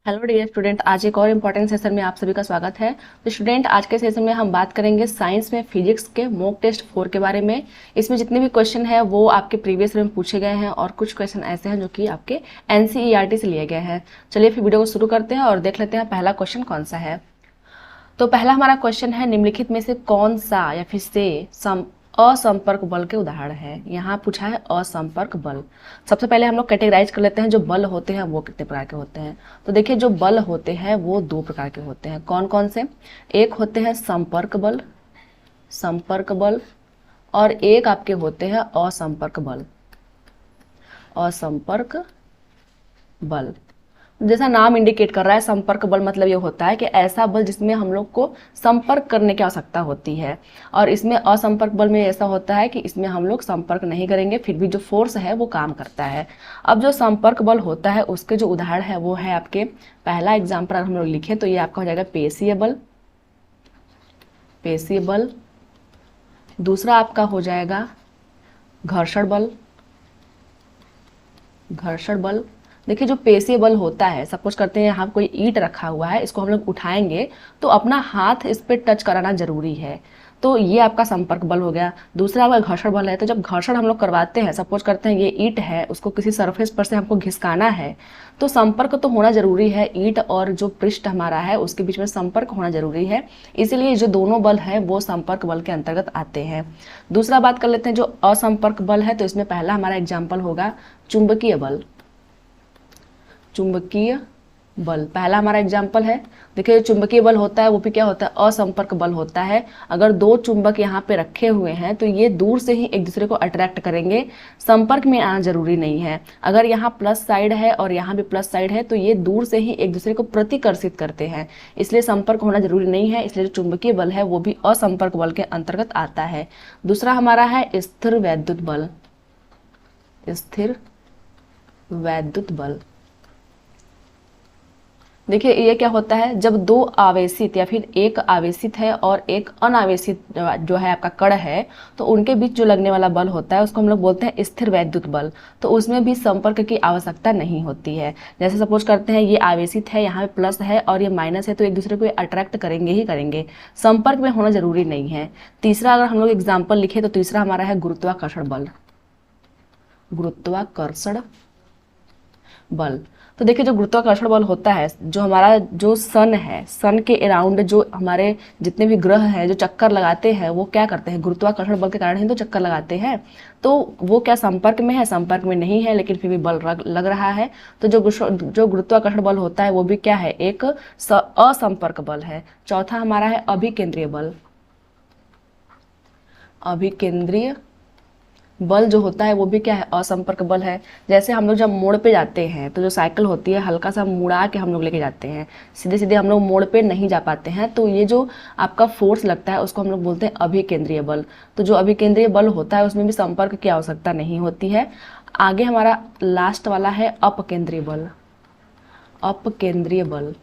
Hello dear student, आज एक और इम्पॉर्टेंट सेशन में आप सभी का स्वागत है। तो स्टूडेंट, आज के सेशन में हम बात करेंगे साइंस में फिजिक्स के मॉक टेस्ट 4 के बारे में। इसमें जितने भी क्वेश्चन है वो आपके प्रीवियस में पूछे गए हैं और कुछ क्वेश्चन ऐसे हैं जो कि आपके एनसीईआरटी से लिए गए हैं। चलिए फिर वीडियो को शुरू करते हैं और देख लेते हैं पहला क्वेश्चन कौन सा है। तो पहला हमारा क्वेश्चन है, निम्नलिखित में से कौन सा या फिर से असंपर्क बल के उदाहरण है। यहाँ पूछा है असंपर्क बल। सबसे पहले हम लोग कैटेगराइज कर लेते हैं जो बल होते हैं वो कितने प्रकार के होते हैं। तो देखिए, जो बल होते हैं वो दो प्रकार के होते हैं। कौन कौन से? एक होते हैं संपर्क बल और एक आपके होते हैं असंपर्क बल। जैसा नाम इंडिकेट कर रहा है, संपर्क बल मतलब ये होता है कि ऐसा बल जिसमें हम लोग को संपर्क करने की आवश्यकता होती है। और इसमें असंपर्क बल में ऐसा होता है कि इसमें हम लोग संपर्क नहीं करेंगे, फिर भी जो फोर्स है वो काम करता है। अब जो संपर्क बल होता है उसके जो उदाहरण है वो है आपके, पहला एग्जाम्पल हम लोग लिखें तो ये आपका हो जाएगा पेशीय बल। दूसरा आपका हो जाएगा घर्षण बल। देखिए, जो पेशीय बल होता है, सपोज करते हैं यहाँ कोई ईंट रखा हुआ है, इसको हम लोग उठाएंगे तो अपना हाथ इस पे टच कराना जरूरी है, तो ये आपका संपर्क बल हो गया। दूसरा आपका घर्षण बल है। तो जब घर्षण हम लोग करवाते हैं, सपोज करते हैं ये ईंट है, उसको किसी सरफेस पर से हमको घिसकाना है, तो संपर्क तो होना जरूरी है। ईंट और जो पृष्ठ हमारा है उसके बीच में संपर्क होना जरूरी है, इसीलिए जो दोनों बल है वो संपर्क बल के अंतर्गत आते हैं। दूसरा बात कर लेते हैं जो असंपर्क बल है। तो इसमें पहला हमारा एग्जाम्पल होगा चुंबकीय बल। पहला हमारा एग्जाम्पल है। देखिए, चुंबकीय बल होता है वो भी क्या होता है? असंपर्क बल होता है। अगर दो चुंबक यहाँ पे रखे हुए हैं तो ये दूर से ही एक दूसरे को अट्रैक्ट करेंगे, संपर्क में आना जरूरी नहीं है। अगर यहाँ प्लस साइड है और यहाँ भी प्लस साइड है तो ये दूर से ही एक दूसरे को प्रतिकर्षित करते हैं, इसलिए संपर्क होना जरूरी नहीं है। इसलिए जो चुंबकीय बल है वो भी असंपर्क बल के अंतर्गत आता है। दूसरा हमारा है स्थिर वैद्युत बल। देखिए, ये क्या होता है? जब दो आवेशित या फिर एक आवेशित है और एक अनावेशित जो है आपका कण है, तो उनके बीच जो लगने वाला बल होता है उसको हम लोग बोलते हैं स्थिर वैद्युत बल। तो उसमें भी संपर्क की आवश्यकता नहीं होती है। जैसे सपोज करते हैं ये आवेशित है, यहाँ पे प्लस है और ये माइनस है, तो एक दूसरे को अट्रैक्ट करेंगे ही करेंगे, संपर्क में होना जरूरी नहीं है। तीसरा अगर हम लोग एग्जाम्पल लिखे तो तीसरा हमारा है गुरुत्वाकर्षण बल। तो देखिए, जो गुरुत्वाकर्षण बल होता है, जो हमारा जो सन है, सन के अराउंड जो हमारे जितने भी ग्रह हैं जो चक्कर लगाते हैं वो क्या करते हैं? गुरुत्वाकर्षण बल के कारण ही तो चक्कर लगाते हैं। तो वो क्या संपर्क में है? संपर्क में नहीं है, लेकिन फिर भी बल लग रहा है। तो जो गुरुत्वाकर्षण बल होता है वो भी क्या है? एक असंपर्क बल है। चौथा हमारा है अभिकेंद्रीय बल जो होता है वो भी क्या है? असंपर्क बल है। जैसे हम लोग जब मोड़ पे जाते हैं तो जो साइकिल होती है हल्का सा मुड़ा के हम लोग लेके जाते हैं, सीधे सीधे हम लोग मोड़ पे नहीं जा पाते हैं, तो ये जो आपका फोर्स लगता है उसको हम लोग बोलते हैं अभिकेंद्रीय बल। तो जो अभिकेंद्रीय बल होता है उसमें भी संपर्क की आवश्यकता नहीं होती है। आगे हमारा लास्ट वाला है अपकेंद्रीय बल।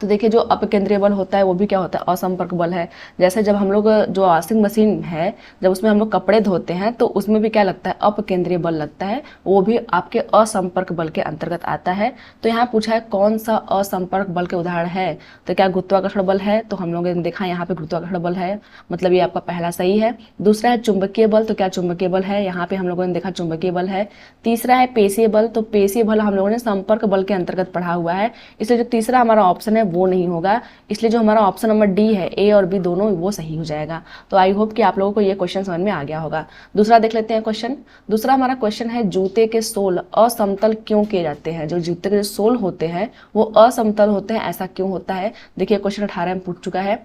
तो देखिए, जो अपकेंद्रीय बल होता है वो भी क्या होता है? असंपर्क बल है। जैसे जब हम लोग जो वॉशिंग मशीन है, जब उसमें हम लोग कपड़े धोते हैं तो उसमें भी क्या लगता है? अपकेंद्रीय बल लगता है, वो भी आपके असंपर्क बल के अंतर्गत आता है। तो यहाँ पूछा है कौन सा असंपर्क बल के उदाहरण है, तो क्या गुरुत्वाकर्षण बल है? तो हम लोगों ने देखा यहाँ पे गुरुत्वाकर्षण बल है, मतलब ये आपका पहला सही है। दूसरा है चुंबकीय बल, तो क्या चुंबकीय बल है? यहाँ पे हम लोगों ने देखा चुंबकीय बल है। तीसरा है पेशीय बल, तो पेशीय बल हम लोगों ने संपर्क बल के अंतर्गत पढ़ा हुआ है, इसलिए जो तीसरा हमारा ऑप्शन है वो नहीं होगा। इसलिए जो हमारा ऑप्शन नंबर डी है, ए और बी दोनों, वो सही हो जाएगा। तो आई होप कि आप लोगों को ये क्वेश्चन समझ में आ गया होगा। दूसरा देख लेते हैं क्वेश्चन। दूसरा हमारा क्वेश्चन है जूते के सोल असमतल क्यों किए जाते हैं? जो जूते के जो सोल होते हैं वो असमतल होते हैं, ऐसा क्यों होता है? देखिए, क्वेश्चन 18 में पूछ चुका है।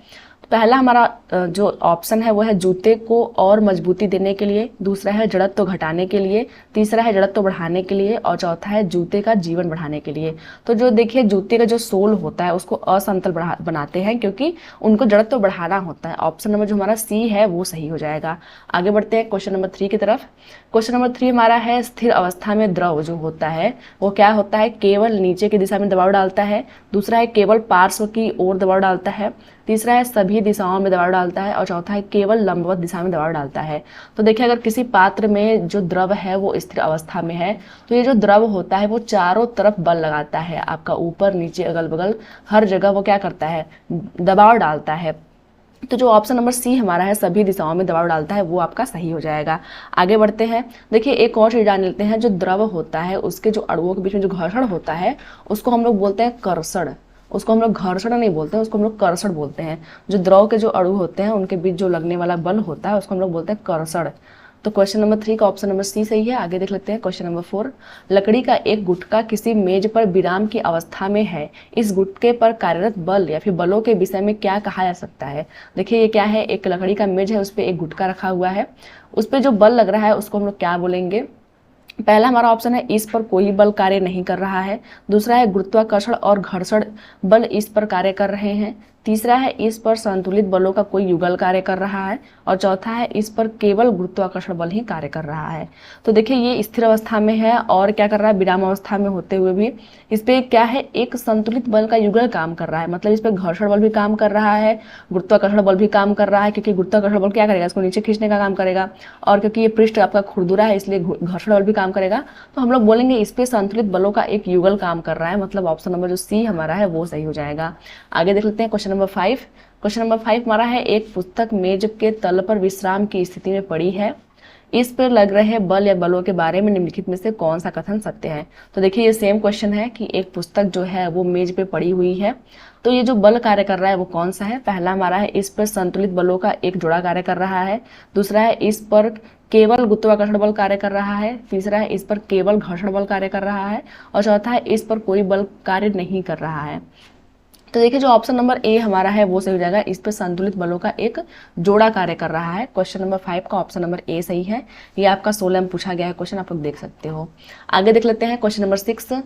पहला हमारा जो ऑप्शन है वो है जूते को और मजबूती देने के लिए, दूसरा है जड़त्व घटाने के लिए, तीसरा है जड़त्व बढ़ाने के लिए और चौथा है जूते का जीवन बढ़ाने के लिए। तो जो देखिए, जूते का जो सोल होता है उसको असमतल बनाते हैं क्योंकि उनको जड़त्व बढ़ाना होता है। ऑप्शन नंबर जो हमारा सी है वो सही हो जाएगा। आगे बढ़ते हैं क्वेश्चन नंबर 3 की तरफ। क्वेश्चन नंबर 3 हमारा है स्थिर अवस्था में द्रव जो होता है वो क्या होता है? केवल नीचे की दिशा में दबाव डालता है। दूसरा है केवल पार्श्व की ओर दबाव डालता है। तीसरा है सभी सभी दिशाओं में दबाव डालता है, और चौथा है केवल लंबवत दिशा में दबाव डालता है। तो देखिए अगर किसी पात्र में जो द्रव है वो स्थिर अवस्था में है, तो ये जो द्रव होता है वो चारों तरफ बल लगाता है, आपका ऊपर नीचे अगल बगल हर जगह वो क्या करता है, दबाव डालता है। तो जो ऑप्शन नंबर सी हमारा है सभी दिशाओं में दबाव डालता है, वो आपका सही हो जाएगा। आगे बढ़ते हैं। देखिए एक और चीज जान लेते हैं, जो द्रव होता है उसके जो अणुओं के बीच में जो घर्षण होता है उसको हम लोग बोलते हैं कर्षण। उसको हम लोग घर्षण नहीं बोलते हैं, उसको हम लोग कर्षण बोलते हैं। जो द्रव के जो अणु होते हैं उनके बीच जो लगने वाला बल होता है उसको हम लोग बोलते हैं कर्षण। तो क्वेश्चन नंबर 3 का ऑप्शन नंबर सी सही है। आगे देख लेते हैं क्वेश्चन नंबर 4। लकड़ी का एक गुटका किसी मेज पर विराम की अवस्था में है, इस गुटके पर कार्यरत बल या फिर बलों के विषय में क्या कहा जा सकता है। देखिए ये क्या है, एक लकड़ी का मेज है, उस पर एक गुटका रखा हुआ है, उस पर जो बल लग रहा है उसको हम लोग क्या बोलेंगे। पहला हमारा ऑप्शन है इस पर कोई बल कार्य नहीं कर रहा है। दूसरा है गुरुत्वाकर्षण और घर्षण बल इस पर कार्य कर रहे हैं। तीसरा है इस पर संतुलित बलों का कोई युगल कार्य कर रहा है। और चौथा है इस पर केवल गुरुत्वाकर्षण बल ही कार्य कर रहा है। तो देखिए ये स्थिर अवस्था में है और क्या कर रहा है, विराम अवस्था में होते हुए भी इस पे क्या है, एक संतुलित बल का युगल काम कर रहा है। मतलब इस पे घर्षण बल भी काम कर रहा है, गुरुत्वाकर्षण बल भी काम कर रहा है, क्योंकि गुरुत्वाकर्षण बल क्या करेगा, इसको नीचे खींचने का काम करेगा, और क्योंकि ये पृष्ठ आपका खुरदुरा है इसलिए घर्षण बल भी काम करेगा। तो हम लोग बोलेंगे इस पे संतुलित बलों का एक युगल काम कर रहा है, मतलब ऑप्शन नंबर जो सी हमारा है वो सही हो जाएगा। आगे देख लेते हैं क्वेश्चन नंबर 5। क्वेश्चन नंबर 5 हमारा है एक पुस्तक मेज के तल पर विश्राम की स्थिति में पड़ी है, इस पर लग रहे बल या बलों के बारे में निम्नलिखित में से कौन सा कथन सत्य है। तो देखिए ये सेम क्वेश्चन है कि एक पुस्तक जो है वो मेज पे पड़ी हुई है, तो ये जो बल कार्य कर रहा है वो कौन सा है। पहला हमारा है इस पर संतुलित बलों का एक जोड़ा कार्य कर रहा है। दूसरा है इस पर केवल गुरुत्वाकर्षण बल कार्य कर रहा है। तीसरा है इस पर केवल घर्षण बल कार्य कर रहा है। और चौथा है इस पर कोई बल कार्य नहीं कर रहा है। तो देखिए जो ऑप्शन नंबर ए हमारा है वो सही हो जाएगा, इस पर संतुलित बलों का एक जोड़ा कार्य कर रहा है। क्वेश्चन नंबर 5 का ऑप्शन नंबर ए सही है। ये आपका 16 में पूछा गया है क्वेश्चन, आप लोग देख सकते हो। आगे देख लेते हैं क्वेश्चन नंबर 6।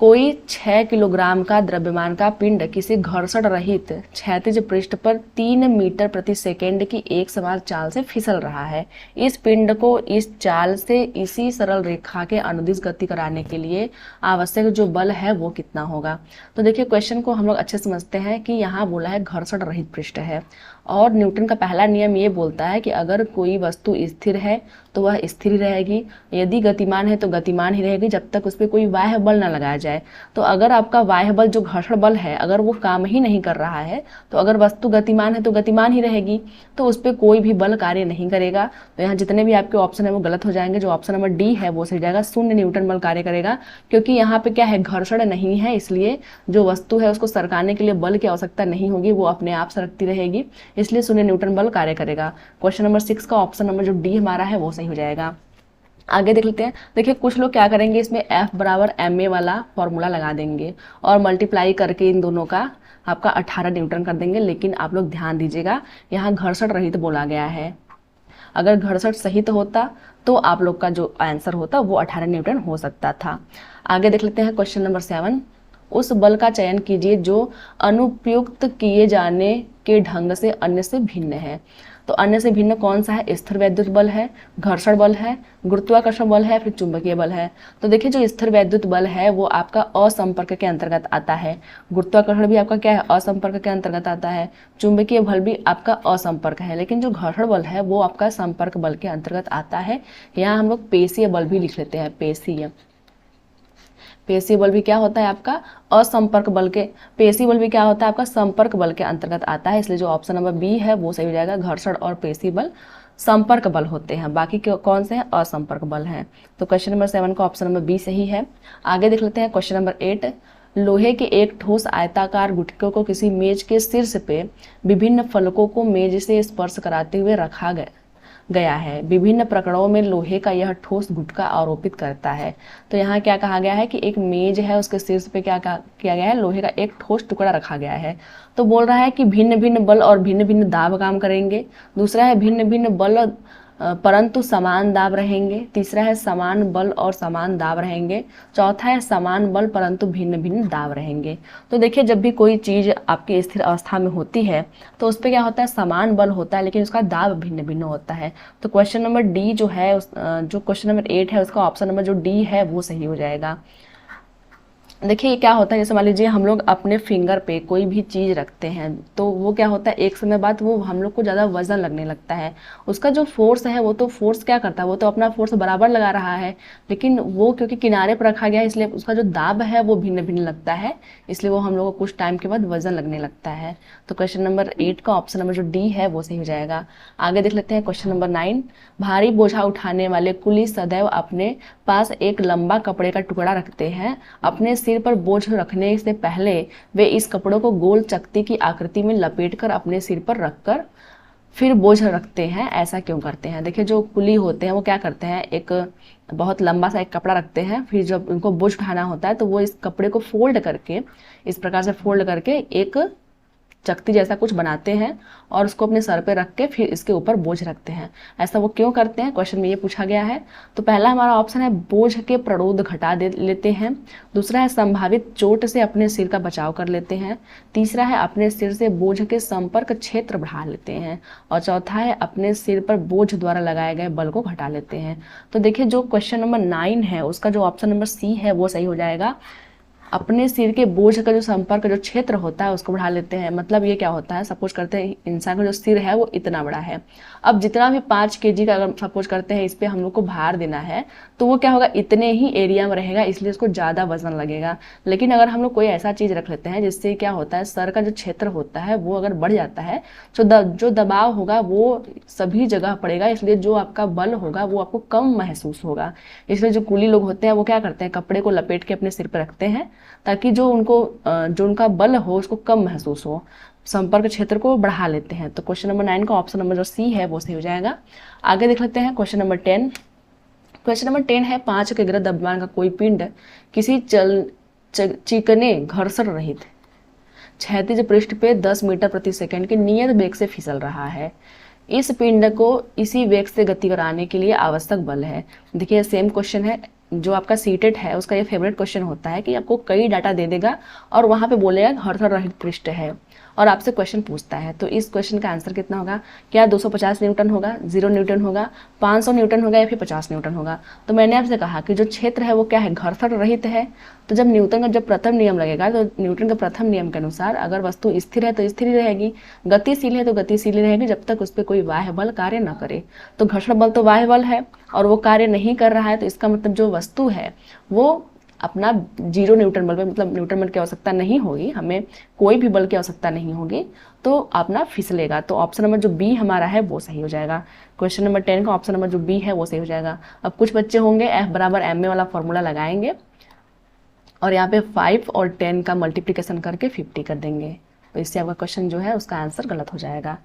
कोई 6 किलोग्राम का द्रव्यमान का पिंड किसी घर्षण रहित क्षैतिज पृष्ठ पर 3 मीटर प्रति सेकेंड की एक समान चाल से फिसल रहा है। इस पिंड को इस चाल से इसी सरल रेखा के अनुदिश गति कराने के लिए आवश्यक जो बल है वो कितना होगा। तो देखिए क्वेश्चन को हम लोग अच्छे समझते हैं कि यहाँ बोला है घर्षण रहित पृष्ठ है, और न्यूटन का पहला नियम ये बोलता है कि अगर कोई वस्तु स्थिर है तो वह स्थिर ही रहेगी, यदि गतिमान है तो गतिमान ही रहेगी जब तक उस पर कोई बाह्य बल ना लगाया जाए। तो अगर आपका बाह्य बल जो घर्षण बल है अगर वो काम ही नहीं कर रहा है, तो अगर वस्तु गतिमान है तो गतिमान ही रहेगी, तो उस पर कोई भी बल कार्य नहीं करेगा। तो यहाँ जितने भी आपके ऑप्शन है वो गलत हो जाएंगे। जो ऑप्शन नंबर डी है वो सही जाएगा, 0 न्यूटन बल कार्य करेगा, क्योंकि यहाँ पे क्या है, घर्षण नहीं है, इसलिए जो वस्तु है उसको सरकाने के लिए बल की आवश्यकता नहीं होगी, वो अपने आप सरकती रहेगी, इसलिए 0 न्यूटन बल कार्य करेगा। क्वेश्चन नंबर 6 का ऑप्शन नंबर जो डी हमारा है वो सही हो जाएगा। आगे देख लेते हैं। देखिए कुछ लोग क्या करेंगे, इसमें F बराबर ma वाला फॉर्मूला लगा देंगे और मल्टीप्लाई करके इन दोनों का आपका 18 न्यूटन कर देंगे, लेकिन आप लोग ध्यान दीजिएगा यहाँ घर्षण रहित बोला गया है। अगर घर्षण सहित होता तो आप लोग का जो आंसर होता वो 18 न्यूटन हो सकता था। आगे देख लेते हैं क्वेश्चन नंबर 7। उस बल का चयन कीजिए जो अनुपयुक्त किए जाने के ढंग से अन्य से भिन्न है। तो अन्य से भिन्न कौन सा है, स्थिर वैद्युत बल है, घर्षण बल है, गुरुत्वाकर्षण बल है, फिर चुंबकीय बल है। तो देखिए जो स्थिर वैद्युत बल है वो आपका असंपर्क के अंतर्गत आता है, गुरुत्वाकर्षण भी आपका क्या है, असंपर्क के अंतर्गत आता है, चुंबकीय बल भी आपका असंपर्क है, लेकिन जो घर्षण बल है वो आपका संपर्क बल के अंतर्गत आता है। यहाँ हम लोग पेशीय बल भी लिख लेते हैं, पेशीय बल भी क्या होता है आपका असंपर्क बल के, पेशीय बल भी क्या होता है आपका संपर्क बल के अंतर्गत आता है, इसलिए जो ऑप्शन नंबर बी है वो सही हो जाएगा। घर्षण और पेशीय बल संपर्क बल होते हैं, बाकी कौन से हैं, असंपर्क बल हैं। तो क्वेश्चन नंबर 7 का ऑप्शन नंबर बी सही है। आगे देख लेते हैं क्वेश्चन नंबर 8। लोहे के एक ठोस आयताकार गुटके को किसी मेज के शीर्ष पे विभिन्न फलकों को मेज से स्पर्श कराते हुए रखा गया है, विभिन्न प्रकरणों में लोहे का यह ठोस गुटका आरोपित करता है। तो यहाँ क्या कहा गया है कि एक मेज है, उसके शीर्ष पे क्या किया गया है, लोहे का एक ठोस टुकड़ा रखा गया है। तो बोल रहा है कि भिन्न भिन्न बल और भिन्न भिन्न दाब काम करेंगे। दूसरा है भिन्न भिन्न बल परंतु समान दाब रहेंगे। तीसरा है समान बल और समान दाब रहेंगे। चौथा है समान बल परंतु भिन्न भिन्न दाब रहेंगे। तो देखिए जब भी कोई चीज़ आपकी स्थिर अवस्था में होती है तो उस पर क्या होता है, समान बल होता है, लेकिन उसका दाब भिन्न भिन्न होता है। तो क्वेश्चन नंबर डी जो है जो क्वेश्चन नंबर 8 है उसका ऑप्शन नंबर जो डी है वो सही हो जाएगा। देखिए ये क्या होता है, जैसे मान लीजिए हम लोग अपने फिंगर पे कोई भी चीज़ रखते हैं तो वो क्या होता है, एक समय बाद वो हम लोग को ज़्यादा वजन लगने लगता है। उसका जो फोर्स है वो तो फोर्स क्या करता है, वो तो अपना फोर्स बराबर लगा रहा है, लेकिन वो क्योंकि किनारे पर रखा गया है इसलिए उसका जो दाब है वो भिन्न भिन्न लगता है, इसलिए वो हम लोग को कुछ टाइम के बाद वजन लगने लगता है। तो क्वेश्चन नंबर 8 का ऑप्शन नंबर जो डी है वो सही हो जाएगा। आगे देख लेते हैं क्वेश्चन नंबर 9। भारी बोझा उठाने वाले कुली सदैव अपने पास एक लंबा कपड़े का टुकड़ा रखते हैं। अपने सिर पर बोझ रखने से पहले वे इस कपड़ों को गोल चकती की आकृति में लपेटकर अपने सिर पर रखकर फिर बोझ रखते हैं, ऐसा क्यों करते हैं? देखिए जो कुली होते हैं वो क्या करते हैं, एक बहुत लंबा सा एक कपड़ा रखते हैं, फिर जब उनको बोझ उठाना होता है तो वो इस कपड़े को फोल्ड करके, इस प्रकार से फोल्ड करके एक चकती जैसा कुछ बनाते हैं और उसको अपने सर पे रख के फिर इसके ऊपर बोझ रखते हैं। ऐसा वो क्यों करते हैं, क्वेश्चन में ये पूछा गया है। तो पहला हमारा ऑप्शन है बोझ के प्रणोद घटा दे लेते हैं। दूसरा है संभावित चोट से अपने सिर का बचाव कर लेते हैं। तीसरा है अपने सिर से बोझ के संपर्क क्षेत्र बढ़ा लेते हैं। और चौथा है अपने सिर पर बोझ द्वारा लगाए गए बल को घटा लेते हैं। तो देखिए जो क्वेश्चन नंबर 9 है उसका जो ऑप्शन नंबर सी है वो सही हो जाएगा। अपने सिर के बोझ का जो संपर्क जो क्षेत्र होता है उसको बढ़ा लेते हैं। मतलब ये क्या होता है, सपोज करते हैं इंसान का जो सिर है वो इतना बड़ा है, अब जितना भी 5 kg का अगर सपोज करते हैं इस पे हम लोग को भार देना है तो वो क्या होगा, इतने ही एरिया में रहेगा, इसलिए उसको ज़्यादा वजन लगेगा। लेकिन अगर हम लोग कोई ऐसा चीज़ रख लेते हैं जिससे क्या होता है, सर का जो क्षेत्र होता है वो अगर बढ़ जाता है तो जो दबाव होगा वो सभी जगह पड़ेगा, इसलिए जो आपका बल होगा वो आपको कम महसूस होगा। इसलिए जो कूली लोग होते हैं वो क्या करते हैं, कपड़े को लपेट के अपने सिर पर रखते हैं ताकि जो उनका बल हो उसको कम महसूस हो, संपर्क क्षेत्र को बढ़ा लेते हैं। तो क्वेश्चन नंबर 9 का ऑप्शन नंबर जो सी है वो सही हो जाएगा। आगे देख लेते हैं क्वेश्चन नंबर 10। क्वेश्चन नंबर 10 है 5 के ग्रह द्रव्यमान का कोई पिंड किसी चिकने घर्षण रहित क्षैतिज पृष्ठ पे 10 मीटर प्रति सेकंड के नियत वेग से फिसल रहा है। इस पिंड को इसी वेग से गति कराने के लिए आवश्यक बल है। देखिए सेम क्वेश्चन है, जो आपका सीटेट है उसका ये फेवरेट क्वेश्चन होता है कि आपको कई डाटा दे देगा और वहाँ पे बोलेगा घर्षण रहित पृष्ठ है और आपसे क्वेश्चन पूछता है। तो इस क्वेश्चन का आंसर कितना होगा, क्या 250 न्यूटन होगा, 0 न्यूटन होगा, 500 न्यूटन होगा या फिर 50 न्यूटन होगा? तो मैंने आपसे कहा कि जो क्षेत्र है वो क्या है, घर्षण रहित है। तो जब न्यूटन का जब प्रथम नियम लगेगा तो न्यूटन का प्रथम नियम के अनुसार अगर वस्तु स्थिर है तो स्थिर ही रहेगी, गतिशील है तो गतिशील ही रहेगी जब तक उस पर कोई बाह्य बल कार्य न करे। तो घर्षण बल तो बाह्य बल है और वो कार्य नहीं कर रहा है, तो इसका मतलब जो वस्तु है वो अपना 0 न्यूटन बल पे, मतलब न्यूटन बल की आवश्यकता नहीं होगी, हमें कोई भी बल की आवश्यकता नहीं होगी, तो अपना फिसलेगा। तो ऑप्शन नंबर जो बी हमारा है वो सही हो जाएगा। क्वेश्चन नंबर 10 का ऑप्शन नंबर जो बी है वो सही हो जाएगा। अब कुछ बच्चे होंगे एफ बराबर एम ए वाला फॉर्मूला लगाएंगे और यहाँ पे 5 और 10 का मल्टीप्लीकेशन करके 50 कर देंगे, तो इससे आपका क्वेश्चन जो है उसका आंसर गलत हो जाएगा।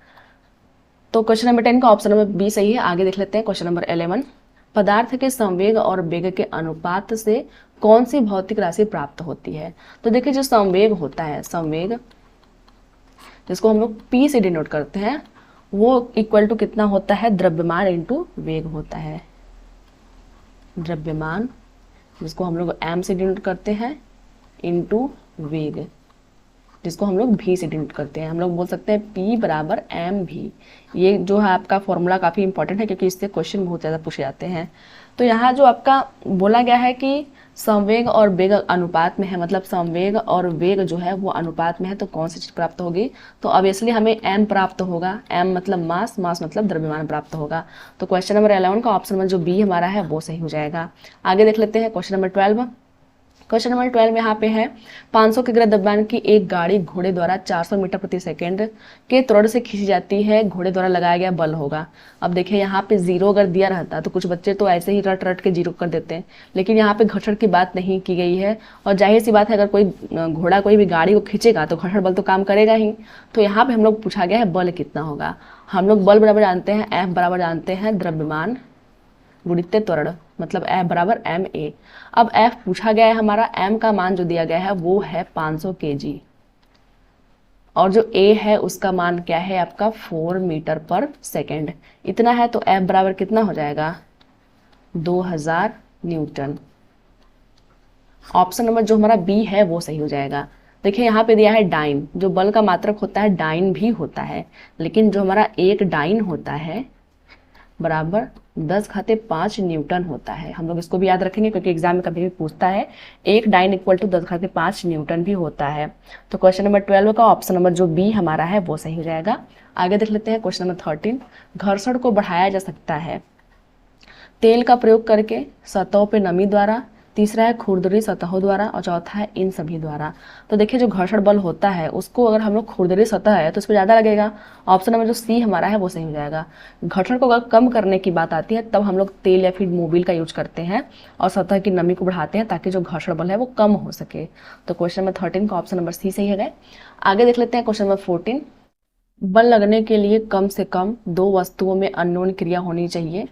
तो क्वेश्चन नंबर 10 का ऑप्शन नंबर बी सही है। आगे देख लेते हैं क्वेश्चन नंबर 11। पदार्थ के संवेग और वेग के अनुपात से कौन सी भौतिक राशि प्राप्त होती है? तो देखिए जो संवेग होता है, संवेग जिसको हम लोग P से डिनोट करते हैं, वो इक्वल टू कितना होता है, द्रव्यमान इंटू वेग होता है। द्रव्यमान जिसको हम लोग m से डिनोट करते हैं इंटू वेग जिसको हम लोग v से डिनोट करते हैं। हम लोग बोल सकते हैं P बराबर mv। ये जो है आपका फॉर्मूला काफ़ी इंपॉर्टेंट है क्योंकि इससे क्वेश्चन बहुत ज़्यादा पूछे जाते हैं। तो यहाँ जो आपका बोला गया है कि संवेग और वेग अनुपात में है, मतलब संवेग और वेग जो है वो अनुपात में है, तो कौन सी चीज़ प्राप्त होगी? तो ऑब्वियसली हमें m प्राप्त होगा। m मतलब मास, मास मतलब द्रव्यमान प्राप्त होगा। तो क्वेश्चन नंबर 11 का ऑप्शन नंबर जो बी हमारा है वो सही हो जाएगा। आगे देख लेते हैं क्वेश्चन नंबर 12। क्वेश्चन नंबर 12 यहाँ पे है 500 के ग्रह द्रव्यमान की एक गाड़ी घोड़े द्वारा 400 मीटर प्रति सेकंड के त्वरण से खींची जाती है, घोड़े द्वारा लगाया गया बल होगा। अब देखिए यहाँ पे 0 अगर दिया रहता तो कुछ बच्चे तो ऐसे ही रट रट के 0 कर देते हैं, लेकिन यहाँ पे घर्षण की बात नहीं की गई है और जाहिर सी बात है अगर कोई घोड़ा कोई भी गाड़ी को खींचेगा तो घर्षण बल तो काम करेगा ही। तो यहाँ पे हम लोग पूछा गया है बल कितना होगा। हम लोग बल बराबर जानते हैं, F बराबर जानते हैं द्रव्यमान गुणित त्वरण, मतलब F बराबर ma। अब F पूछा गया है हमारा, m का मान जो दिया गया है वो है 500 kg और जो a है उसका मान क्या है आपका 4 मीटर पर सेकेंड। इतना है तो F बराबर कितना हो जाएगा 2000 न्यूटन। ऑप्शन नंबर जो हमारा बी है वो सही हो जाएगा। देखिए यहाँ पे दिया है डाइन, जो बल का मात्रक होता है डाइन भी होता है, लेकिन जो हमारा एक डाइन होता है बराबर 10⁵5 न्यूटन होता है। हम लोग इसको भी याद रखेंगे क्योंकि एग्जाम में कभी भी पूछता है। एक डाइन इक्वल टू 10⁵5 न्यूटन भी होता है। तो क्वेश्चन नंबर 12 का ऑप्शन नंबर जो बी हमारा है वो सही हो जाएगा। आगे देख लेते हैं क्वेश्चन नंबर 13। घर्षण को बढ़ाया जा सकता है तेल का प्रयोग करके, सतहों पे नमी द्वारा, तीसरा है खुरदरी सतहों द्वारा और चौथा है इन सभी द्वारा। तो देखिए जो घर्षण बल होता है उसको अगर हम लोग खुरदरी सतह है तो उस पर ज़्यादा लगेगा। ऑप्शन नंबर जो सी हमारा है वो सही हो जाएगा। घर्षण को अगर कम करने की बात आती है तब हम लोग तेल या फिर मोबिल का यूज करते हैं और सतह की नमी को बढ़ाते हैं ताकि जो घर्षण बल है वो कम हो सके। तो क्वेश्चन नंबर 13 का ऑप्शन नंबर सी सही है। आगे देख लेते हैं क्वेश्चन नंबर 14। बल लगने के लिए कम से कम 2 वस्तुओं में अन्योन्य क्रिया होनी चाहिए।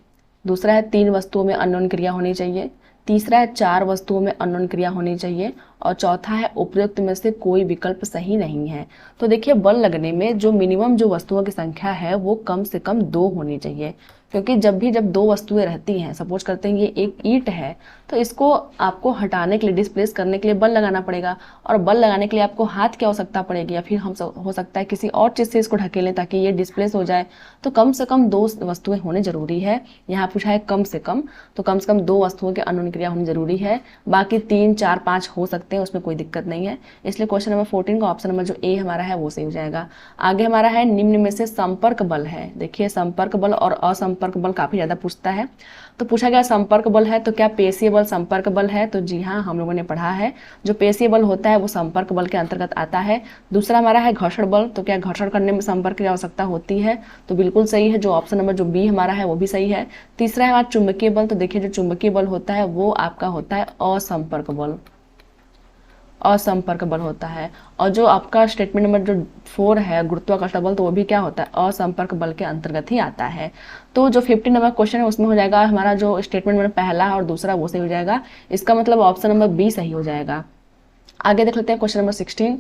दूसरा है 3 वस्तुओं में अन्योन्य क्रिया होनी चाहिए। तीसरा है 4 वस्तुओं में अन्योन्य क्रिया होनी चाहिए और चौथा है उपयुक्त में से कोई विकल्प सही नहीं है। तो देखिए बल लगने में जो मिनिमम जो वस्तुओं की संख्या है वो कम से कम 2 होनी चाहिए, क्योंकि जब 2 वस्तुएं रहती हैं, सपोज करते हैं ये एक ईंट है तो इसको आपको हटाने के लिए, डिस्प्लेस करने के लिए बल लगाना पड़ेगा और बल लगाने के लिए आपको हाथ की आवश्यकता पड़ेगी या फिर हम हो सकता है किसी और चीज़ से इसको ढकेलें ताकि ये डिस्प्लेस हो जाए। तो कम से कम 2 वस्तुएं होने जरूरी है। यहाँ पूछा है कम से कम, तो कम से कम 2 वस्तुओं की अन्योन्य क्रिया होनी जरूरी है। बाकी 3, 4, 5 हो सकते हैं, उसमें कोई दिक्कत नहीं है। इसलिए क्वेश्चन नंबर 14 का ऑप्शन नंबर जो ए हमारा है वो सही हो जाएगा। आगे हमारा है निम्न में से संपर्क बल है। देखिए संपर्क बल और असंपर्क बल काफी ज्यादा पूछता है। तो पूछा गया संपर्क बल है तो क्या पेशीय बल संपर्क बल है? तो जी हाँ, हम लोगों ने पढ़ा है जो पेशीय बल होता है वो संपर्क बल के अंतर्गत आता है। दूसरा हमारा है घर्षण बल, तो क्या घर्षण करने में संपर्क की आवश्यकता होती है? तो बिल्कुल सही है, जो ऑप्शन नंबर जो बी हमारा है वो भी सही है। तीसरा है हमारा चुंबकीय बल, तो देखिए जो चुंबकीय बल होता है वो आपका होता है असंपर्क बल, असंपर्क बल होता है। और जो आपका स्टेटमेंट नंबर जो 4 है गुरुत्वाकर्षण बल, तो वो भी क्या होता है? असंपर्क बल के अंतर्गत ही आता है। तो जो 50 नंबर क्वेश्चन है उसमें हो जाएगा हमारा जो स्टेटमेंट नंबर पहला और दूसरा वो सही हो जाएगा। इसका मतलब ऑप्शन नंबर बी सही हो जाएगा। आगे देख लेते हैं क्वेश्चन नंबर 16।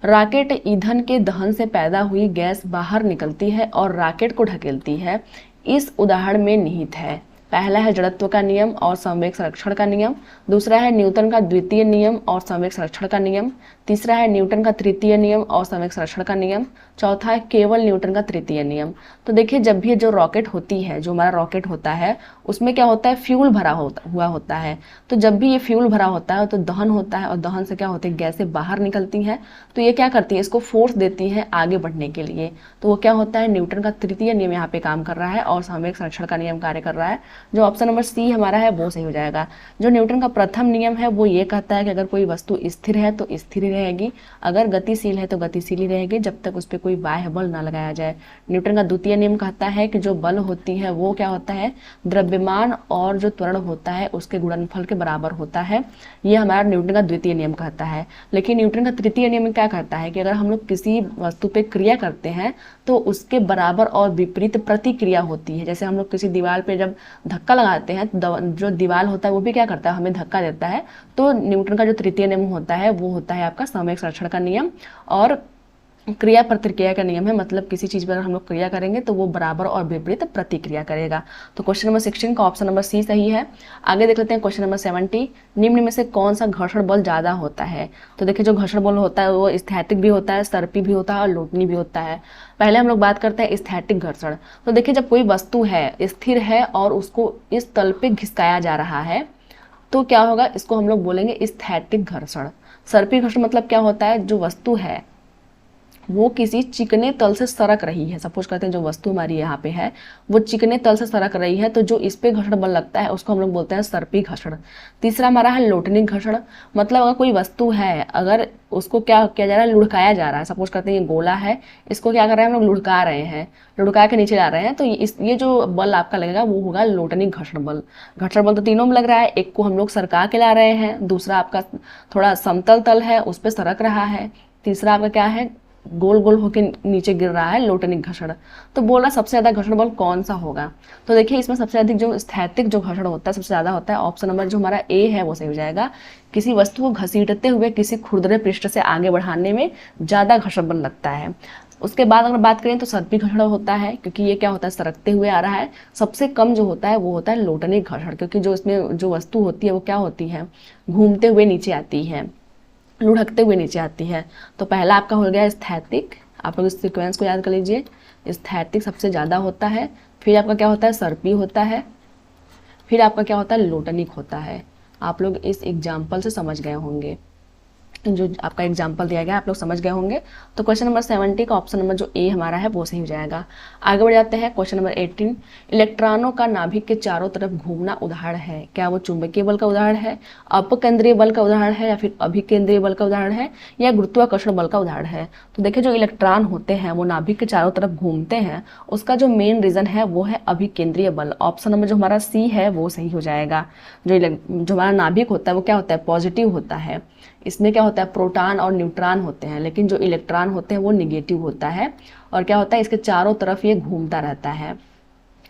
रॉकेट ईंधन के दहन से पैदा हुई गैस बाहर निकलती है और रॉकेट को ढकेलती है, इस उदाहरण में निहित है। पहला है जड़त्व का नियम और संवेग संरक्षण का नियम। दूसरा है न्यूटन का द्वितीय नियम और संवेग संरक्षण का नियम। तीसरा है न्यूटन का तृतीय नियम और संवेग संरक्षण का नियम। चौथा है केवल न्यूटन का तृतीय नियम। तो देखिए जब भी जो रॉकेट होती है, जो हमारा रॉकेट होता है उसमें क्या होता है? फ्यूल भरा हुआ होता है। तो जब भी ये फ्यूल भरा होता है तो दहन होता है और दहन से क्या होती है? गैसें बाहर निकलती हैं। तो ये क्या करती है? इसको फोर्स देती है आगे बढ़ने के लिए। तो वो क्या होता है? न्यूटन का तृतीय नियम यहाँ पे काम कर रहा है और संवेग संरक्षण का नियम कार्य कर रहा है। जो ऑप्शन नंबर सी हमारा है वो सही हो जाएगा। जो न्यूटन का प्रथम नियम है वो ये कहता है कि अगर कोई वस्तु स्थिर है तो स्थिर ही रहेगी, अगर गतिशील है तो गतिशील ही रहेगी जब तक उस पर कोई बाह्य बल ना लगाया जाए। न्यूटन का द्वितीय नियम कहता है कि जो बल होती है वो क्या होता है? द्रव्यमान और जो त्वरण होता है उसके गुणनफल के बराबर होता है। ये हमारा न्यूटन का द्वितीय नियम कहता है। लेकिन न्यूटन का तृतीय नियम क्या कहता है कि अगर हम लोग किसी वस्तु पे क्रिया करते हैं तो उसके बराबर और विपरीत प्रतिक्रिया होती है। जैसे हम लोग किसी दीवार पे जब धक्का लगाते हैं तो जो दीवार होता है वो भी क्या करता है? हमें धक्का देता है। तो न्यूटन का जो तृतीय नियम होता है वो होता है आपका संवेग संरक्षण का नियम और क्रिया प्रतिक्रिया का नियम है। मतलब किसी चीज पर हम लोग क्रिया करेंगे तो वो बराबर और विपरीत प्रतिक्रिया करेगा। तो क्वेश्चन नंबर 16 का ऑप्शन नंबर सी सही है। आगे देख लेते हैं क्वेश्चन नंबर 70। निम्न में से कौन सा घर्षण बल ज्यादा होता है? तो देखिए जो घर्षण बल होता है वो स्थैतिक भी होता है, सर्पी भी होता है और लोटनी भी होता है। पहले हम लोग बात करते हैं स्थैतिक घर्षण। तो देखिए जब कोई वस्तु है, स्थिर है और उसको इस तल पे घिसकाया जा रहा है तो क्या होगा? इसको हम लोग बोलेंगे स्थैतिक घर्षण। सर्पी घर्षण मतलब क्या होता है? जो वस्तु है वो किसी चिकने तल से सरक रही है। सपोज करते हैं जो वस्तु हमारी यहाँ पे है वो चिकने तल से सरक रही है, तो जो इस पे घर्षण बल लगता है उसको हम लोग बोलते हैं सर्पी घर्षण। तीसरा हमारा है लोटनिक घर्षण। मतलब अगर कोई वस्तु है, अगर उसको क्या किया जा रहा है? लुढ़काया जा रहा है। सपोज करते हैं ये गोला है, इसको क्या कर रहे हैं? हम लोग लुढ़का रहे हैं, लुढ़का के नीचे ला रहे हैं। तो ये जो बल आपका लगेगा वो होगा लोटनिक घर्षण बल। घर्षण बल तो तीनों में लग रहा है, एक को हम लोग सरका के ला रहे हैं, दूसरा आपका थोड़ा समतल तल है उस पर सरक रहा है, तीसरा आपका क्या है? गोल गोल होकर नीचे गिर रहा है, लोटनिक घर्षण। तो बोल रहा सबसे ज्यादा घर्षण बल कौन सा होगा? तो देखिए इसमें सबसे अधिक जो स्थैतिक जो घर्षण होता है सबसे ज्यादा होता है। ऑप्शन नंबर जो हमारा ए है वो सही हो जाएगा। किसी वस्तु को घसीटते हुए किसी खुरदरे पृष्ठ से आगे बढ़ाने में ज्यादा घर्षण बल लगता है। उसके बाद अगर बात करें तो सर्पी घर्षण होता है, क्योंकि ये क्या होता है? सरकते हुए आ रहा है। सबसे कम जो होता है वो होता है लोटनिक घर्षण, क्योंकि जो इसमें जो वस्तु होती है वो क्या होती है? घूमते हुए नीचे आती है, लुढ़कते हुए नीचे आती है। तो पहला आपका हो गया स्थैतिक, आप लोग इस सीक्वेंस को याद कर लीजिए। स्थैतिक सबसे ज़्यादा होता है, फिर आपका क्या होता है, सर्पी होता है, फिर आपका क्या होता है, लोटनिक होता है। आप लोग इस एग्जाम्पल से समझ गए होंगे, जो आपका एग्जाम्पल दिया गया आप लोग समझ गए होंगे। तो क्वेश्चन नंबर 70 का ऑप्शन नंबर जो ए हमारा है वो सही हो जाएगा। आगे बढ़ जाते हैं क्वेश्चन नंबर 18। इलेक्ट्रॉनों का नाभिक के चारों तरफ घूमना उदाहरण है। क्या वो चुंबकीय बल का उदाहरण है, अपकेंद्रीय बल का उदाहरण है, या फिर अभिकेंद्रीय बल का उदाहरण है, या गुरुत्वाकर्षण बल का उदाहरण है। तो देखिए जो इलेक्ट्रॉन होते हैं वो नाभिक के चारों तरफ घूमते हैं, उसका जो मेन रीजन है वो है अभिकेंद्रीय बल। ऑप्शन नंबर जो हमारा सी है वो सही हो जाएगा। जो हमारा नाभिक होता है वो क्या होता है, पॉजिटिव होता है। इसमें क्या होता है, प्रोटॉन और न्यूट्रॉन होते हैं, लेकिन जो इलेक्ट्रॉन होते हैं वो निगेटिव होता है। और क्या होता है, इसके चारों तरफ ये घूमता रहता है।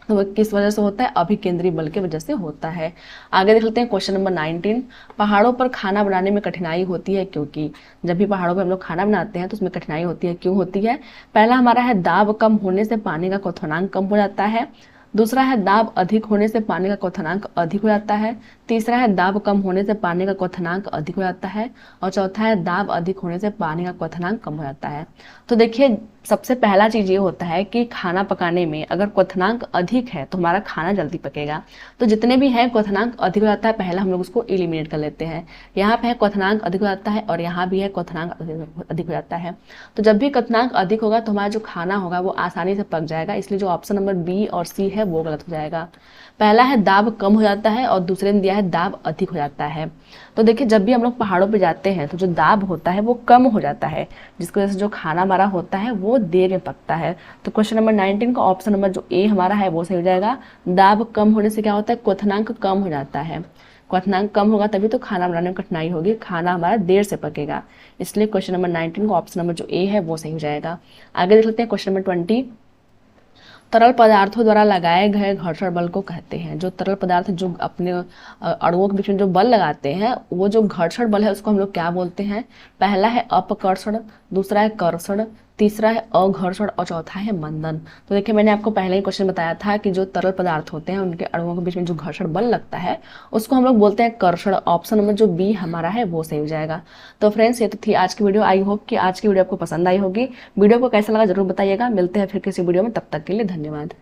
तो वो किस वजह से होता है, अभिकेंद्रीय बल की वजह से होता है। आगे देख लेते हैं क्वेश्चन नंबर 19। पहाड़ों पर खाना बनाने में कठिनाई होती है क्योंकि। जब भी पहाड़ों पर हम लोग खाना बनाते हैं तो उसमें कठिनाई होती है, क्यों होती है। पहला हमारा है दाब कम होने से पानी का क्वथनांक कम हो जाता है। दूसरा है दाब अधिक होने से पानी का क्वथनांक अधिक हो जाता है। तीसरा है दाब कम होने से पानी का क्वथनांक अधिक हो जाता है। और चौथा है दाब अधिक होने से पानी का क्वथनांक कम हो जाता है। तो देखिए सबसे पहला चीज ये होता है कि खाना पकाने में अगर क्वथनांक अधिक है तो हमारा खाना जल्दी पकेगा। तो जितने भी हैं क्वथनांक अधिक हो जाता है, पहला हम लोग उसको एलिमिनेट कर लेते हैं। यहाँ पे है क्वथनांक अधिक हो जाता है और यहाँ भी है क्वथनांक अधिक हो जाता है। तो जब भी क्वथनांक अधिक होगा तो हमारा जो खाना होगा वो आसानी से पक जाएगा, इसलिए जो ऑप्शन नंबर बी और सी है वो गलत हो जाएगा। पहला है दाब कम हो जाता है और दूसरे में दिया है दाब अधिक हो जाता है। तो देखिए जब भी हम लोग पहाड़ों पे जाते हैं तो जो दाब होता है वो कम हो जाता है, जिसकी वजह से जो खाना हमारा होता है वो देर में पकता है। तो क्वेश्चन नंबर 19 का ऑप्शन नंबर जो ए हमारा है वो सही हो जाएगा। दाब कम होने से क्या होता है, क्वथनांक कम हो जाता है। क्वथनांक कम होगा तभी तो खाना बनाने में कठिनाई होगी, खाना हमारा देर से पकेगा। इसलिए क्वेश्चन नंबर 19 का ऑप्शन नंबर जो ए है वो सही हो जाएगा। आगे देख लेते हैं क्वेश्चन नंबर 20। तरल पदार्थों द्वारा लगाए गए घर्षण बल को कहते हैं। जो तरल पदार्थ जो अपने अणुओं के बीच में जो बल लगाते हैं वो जो घर्षण बल है उसको हम लोग क्या बोलते हैं। पहला है अपकर्षण, दूसरा है कर्षण, तीसरा है अघर्षण और चौथा है मंदन। तो देखिए मैंने आपको पहले ही क्वेश्चन बताया था कि जो तरल पदार्थ होते हैं उनके अणुओं के बीच में जो घर्षण बल लगता है उसको हम लोग बोलते हैं कर्षण। ऑप्शन नंबर जो बी हमारा है वो सही हो जाएगा। तो फ्रेंड्स ये तो थी आज की वीडियो। आई होप कि आज की वीडियो आपको पसंद आई होगी। वीडियो को कैसा लगा जरूर बताइएगा। मिलते हैं फिर किसी वीडियो में, तब तक के लिए धन्यवाद।